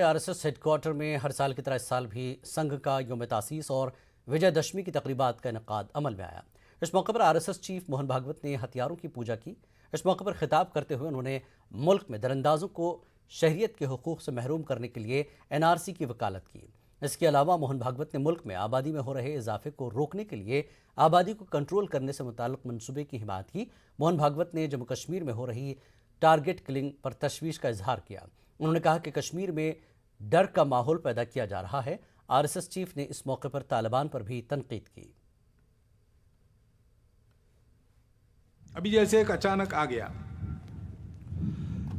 RSS headquarter में हर साल की तरह इस साल भी संघ का यौम तासीस और विजयदशमी की तकरीबात का इनेकाद अमल में आया। इस मौके पर आरएसएस चीफ मोहन भागवत ने हथियारों की पूजा की। इस मौके पर खिताब करते हुए उन्होंने मुल्क में दरअंदाजों को शहरियत के हुकूक से महरूम करने के लिए एनआरसी की वकालत की। इसके अलावा मोहन भागवत ने मुल्क में आबादी में हो रहे इजाफे को रोकने के लिए आबादी को कंट्रोल करने से मुताल्लिक मनसूबे की हिमायत की। मोहन भागवत ने जम्मू कश्मीर में हो रही टारगेट किलिंग पर तशवीश का इजहार किया। उन्होंने कहा कि कश्मीर में डर का माहौल पैदा किया जा रहा है। आरएसएस चीफ ने इस मौके पर तालिबान पर भी तनकीद की। अभी जैसे एक अचानक आ गया,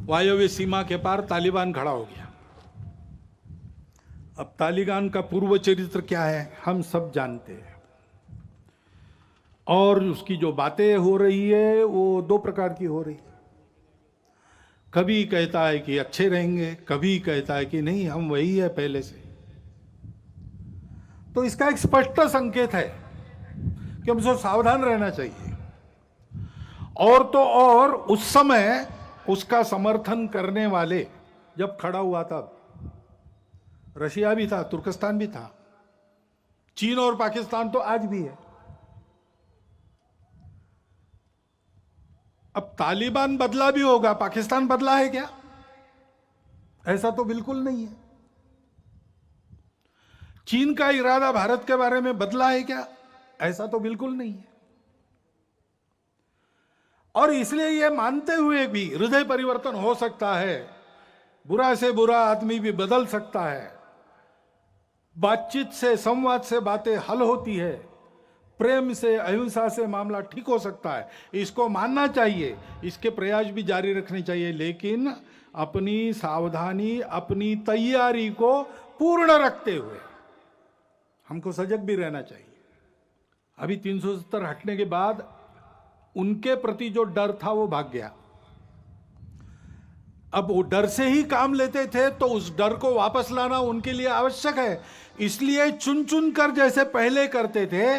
वायव्य सीमा के पार तालिबान खड़ा हो गया। अब तालिबान का पूर्व चरित्र क्या है हम सब जानते हैं, और उसकी जो बातें हो रही है वो दो प्रकार की हो रही है। कभी कहता है कि अच्छे रहेंगे, कभी कहता है कि नहीं हम वही है पहले से। तो इसका एक स्पष्ट संकेत है कि हमसे सावधान रहना चाहिए। और तो और उस समय उसका समर्थन करने वाले जब खड़ा हुआ था, रशिया भी था, तुर्कस्तान भी था, चीन और पाकिस्तान तो आज भी है। अब तालिबान बदला भी होगा, पाकिस्तान बदला है क्या? ऐसा तो बिल्कुल नहीं है। चीन का इरादा भारत के बारे में बदला है क्या? ऐसा तो बिल्कुल नहीं है। और इसलिए यह मानते हुए भी हृदय परिवर्तन हो सकता है, बुरा से बुरा आदमी भी बदल सकता है, बातचीत से संवाद से बातें हल होती है, प्रेम से अहिंसा से मामला ठीक हो सकता है, इसको मानना चाहिए, इसके प्रयास भी जारी रखने चाहिए। लेकिन अपनी सावधानी, अपनी तैयारी को पूर्ण रखते हुए हमको सजग भी रहना चाहिए। अभी 370 हटने के बाद उनके प्रति जो डर था वो भाग गया। अब वो डर से ही काम लेते थे, तो उस डर को वापस लाना उनके लिए आवश्यक है। इसलिए चुन चुन कर जैसे पहले करते थे,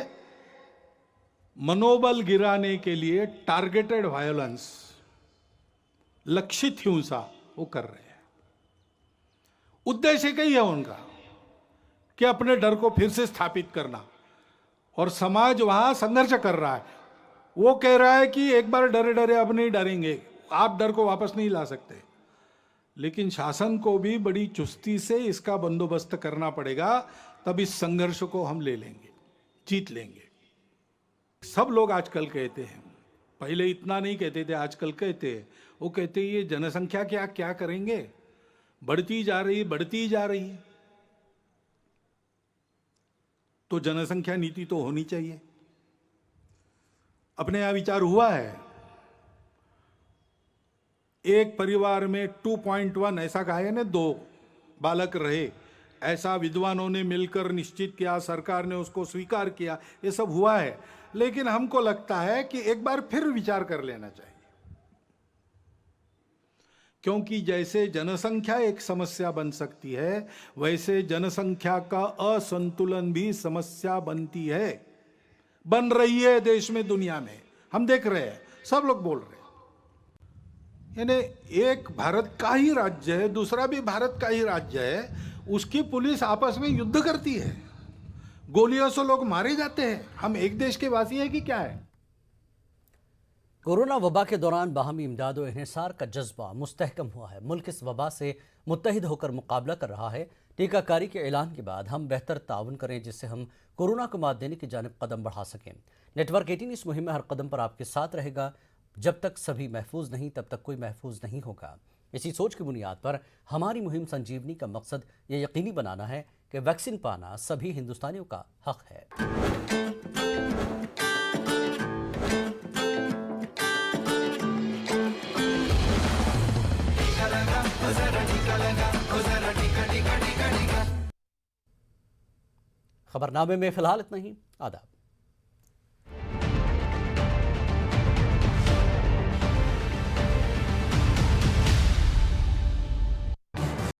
मनोबल गिराने के लिए टारगेटेड वायलेंस, लक्षित हिंसा वो कर रहे हैं। उद्देश्य कई है उनका कि अपने डर को फिर से स्थापित करना, और समाज वहां संघर्ष कर रहा है। वो कह रहा है कि एक बार डरे डरे अब नहीं डरेंगे, आप डर को वापस नहीं ला सकते। लेकिन शासन को भी बड़ी चुस्ती से इसका बंदोबस्त करना पड़ेगा, तब इस संघर्ष को हम ले लेंगे, जीत लेंगे। सब लोग आजकल कहते हैं, पहले इतना नहीं कहते थे, आजकल कहते हैं। वो कहते हैं ये जनसंख्या क्या क्या करेंगे, बढ़ती जा रही बढ़ती जा रही है। तो जनसंख्या नीति तो होनी चाहिए। अपने यहां विचार हुआ है, एक परिवार में 2.1 ऐसा कहा है ना, 2 बालक रहे, ऐसा विद्वानों ने मिलकर निश्चित किया, सरकार ने उसको स्वीकार किया, ये सब हुआ है। लेकिन हमको लगता है कि एक बार फिर विचार कर लेना चाहिए, क्योंकि जैसे जनसंख्या एक समस्या बन सकती है, वैसे जनसंख्या का असंतुलन भी समस्या बनती है, बन रही है देश में, दुनिया में हम देख रहे हैं, सब लोग बोल रहे हैं। यानी एक भारत का ही राज्य है, दूसरा भी भारत का ही राज्य है, उसकी पुलिस आपस में युद्ध करती है, गोलियों से लोग मारे जाते हैं। हम एक देश के वासी हैं कि क्या है? कोरोना वबा के दौरान बाहमी इमदाद और इन्हिसार का जज्बा मुस्तहकम हुआ है। मुल्क इस वबा से मुत्तहिद होकर मुकाबला कर रहा है। टीकाकारी के ऐलान के बाद हम बेहतर ताउन करें, जिससे हम कोरोना को मात देने की जानिब कदम बढ़ा सकें। नेटवर्क 18 इस मुहिम में हर कदम पर आपके साथ रहेगा। जब तक सभी महफूज नहीं, तब तक कोई महफूज नहीं होगा। इसी सोच की बुनियाद पर हमारी मुहिम संजीवनी का मकसद यह यकीनी बनाना है कि वैक्सीन पाना सभी हिंदुस्तानियों का हक है। खबरनामे में फिलहाल इतना ही। आदाब।